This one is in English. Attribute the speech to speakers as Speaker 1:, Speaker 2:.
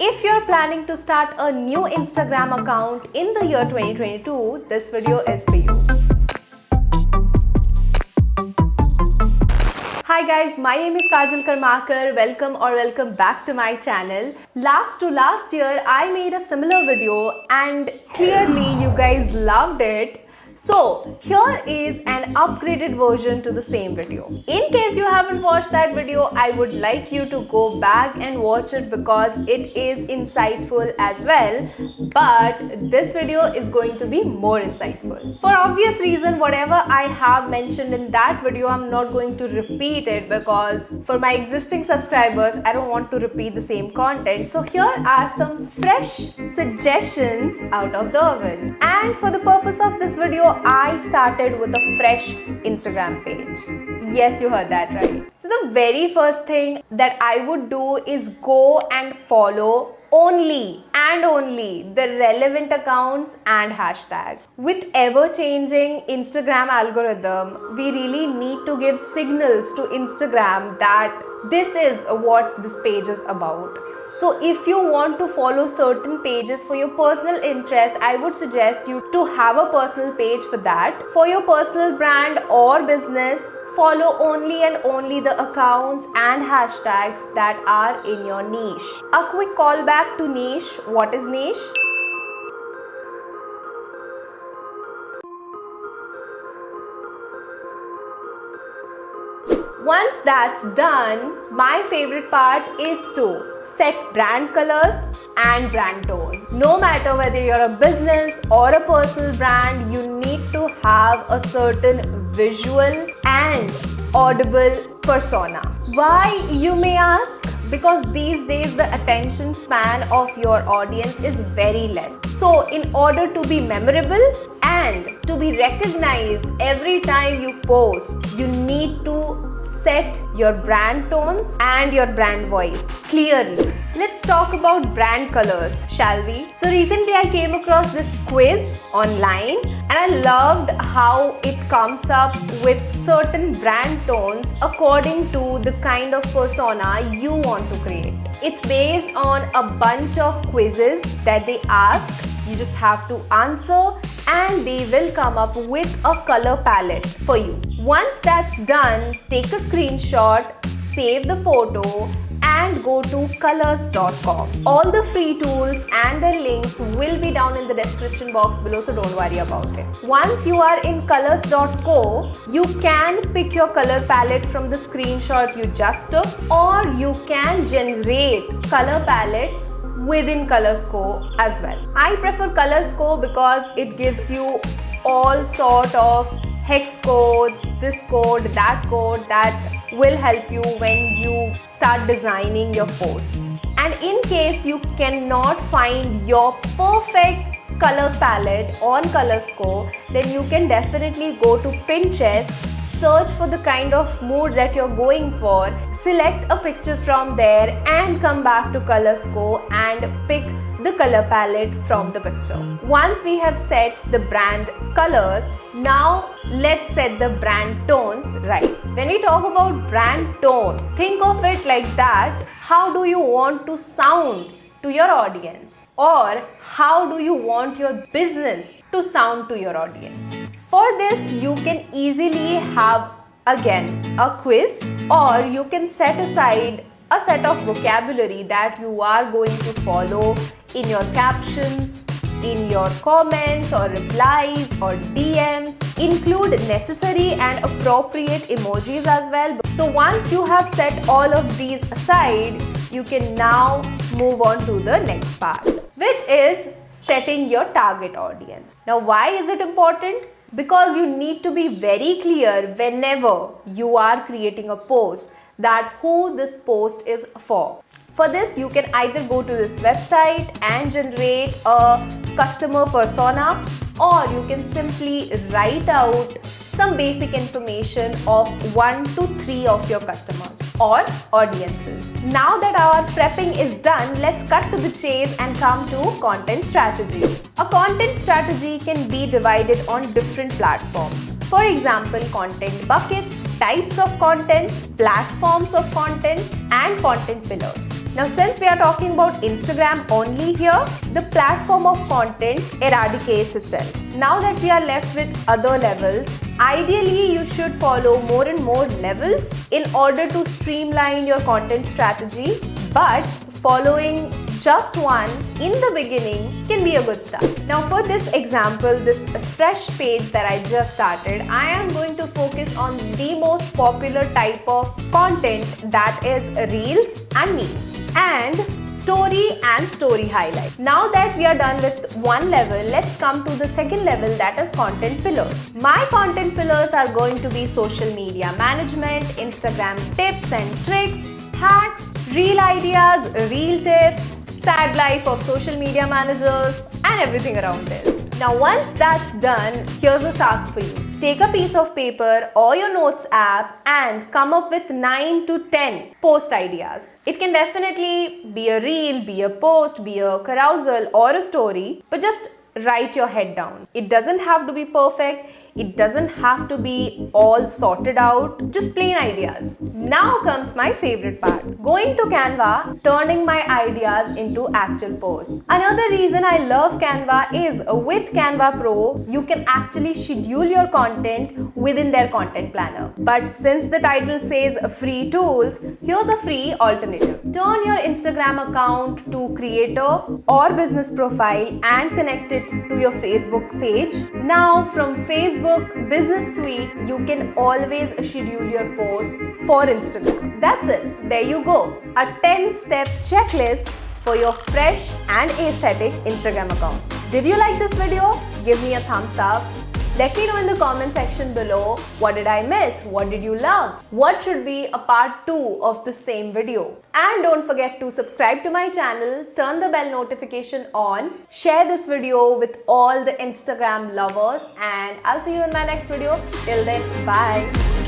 Speaker 1: If you're planning to start a new Instagram account in the year 2022, this video is for you. Hi guys, my name is Kajal Karmakar. Welcome back to my channel. Last year, I made a similar video and clearly you guys loved it. So here is an upgraded version to the same video. In case you haven't watched that video, I would like you to go back and watch it because it is insightful as well. But this video is going to be more insightful. For obvious reason, whatever I have mentioned in that video, I'm not going to repeat it because for my existing subscribers, I don't want to repeat the same content. So here are some fresh suggestions out of the oven. And for the purpose of this video, I started with a fresh Instagram page. Yes, you heard that right. So the very first thing that I would do is go and follow only the relevant accounts and hashtags. With ever-changing Instagram algorithm, we really need to give signals to Instagram that this is what this page is about. So if you want to follow certain pages for your personal interest, I would suggest you to have a personal page for that. For your personal brand or business, follow only the accounts and hashtags that are in your niche. A quick callback to niche. What is niche? Once that's done, my favorite part is to set brand colors and brand tone. No matter whether you're a business or a personal brand, you need to have a certain visual and audible persona. Why, you may ask? Because these days the attention span of your audience is very less. So in order to be memorable and to be recognized every time you post, you need to set your brand tones and your brand voice clearly. Let's talk about brand colors, shall we? So recently I came across this quiz online and I loved how it comes up with certain brand tones according to the kind of persona you want to create. It's based on a bunch of quizzes that they ask. You just have to answer and they will come up with a color palette for you. Once that's done, take a screenshot, save the photo and go to colors.com. All the free tools and their links will be down in the description box below, so don't worry about it. Once you are in colors.co, you can pick your color palette from the screenshot you just took, or you can generate color palette within ColorsCo as well. I prefer ColorsCo because it gives you all sort of hex codes, this code that will help you when you start designing your posts. And in case you cannot find your perfect color palette on ColorsCo, then you can definitely go to Pinterest, search for the kind of mood that you're going for, select a picture from there and come back to ColorsCo and pick the color palette from the picture. Once we have set the brand colors, now let's set the brand tones right. When we talk about brand tone, think of it like that. How do you want to sound to your audience? Or how do you want your business to sound to your audience? For this, you can easily have again a quiz, or you can set aside a set of vocabulary that you are going to follow in your captions, in your comments or replies or DMs. Include necessary and appropriate emojis as well. So once you have set all of these aside, you can now move on to the next part, which is setting your target audience. Now, why is it important? Because you need to be very clear whenever you are creating a post that who this post is for. For this, you can either go to this website and generate a customer persona, or you can simply write out some basic information of 1 to 3 of your customers or audiences. Now that our prepping is done, let's cut to the chase and come to content strategy. A content strategy can be divided on different platforms. For example, content buckets, types of contents, platforms of contents, and content pillars. Now, since we are talking about Instagram only here, the platform of content eradicates itself. Now that we are left with other levels, ideally you should follow more and more levels in order to streamline your content strategy, but following just one in the beginning can be a good start. Now for this example, this fresh page that I just started, I am going to focus on the most popular type of content, that is reels and memes and story highlight. Now that we are done with one level, let's come to the second level, that is content pillars. My content pillars are going to be social media management, Instagram tips and tricks, hacks, reel ideas, reel tips, sad life of social media managers and everything around this. Now once that's done, here's a task for you. Take a piece of paper or your notes app and come up with 9 to 10 post ideas. It can definitely be a reel, be a post, be a carousel or a story, but just write your head down. It doesn't have to be perfect. It doesn't have to be all sorted out, just plain ideas. Now comes my favorite part. Going to Canva, turning my ideas into actual posts. Another reason I love Canva is with Canva Pro, you can actually schedule your content within their content planner. But since the title says free tools, here's a free alternative. Turn your Instagram account to creator or business profile and connect it to your Facebook page. Now from Facebook Business Suite, you can always schedule your posts for Instagram. That's it. There you go. A 10-step checklist for your fresh and aesthetic Instagram account. Did you like this video? Give me a thumbs up. Let me know in the comment section below, what did I miss? What did you love? What should be a part 2 of the same video? And don't forget to subscribe to my channel, turn the bell notification on, share this video with all the Instagram lovers, and I'll see you in my next video. Till then, bye.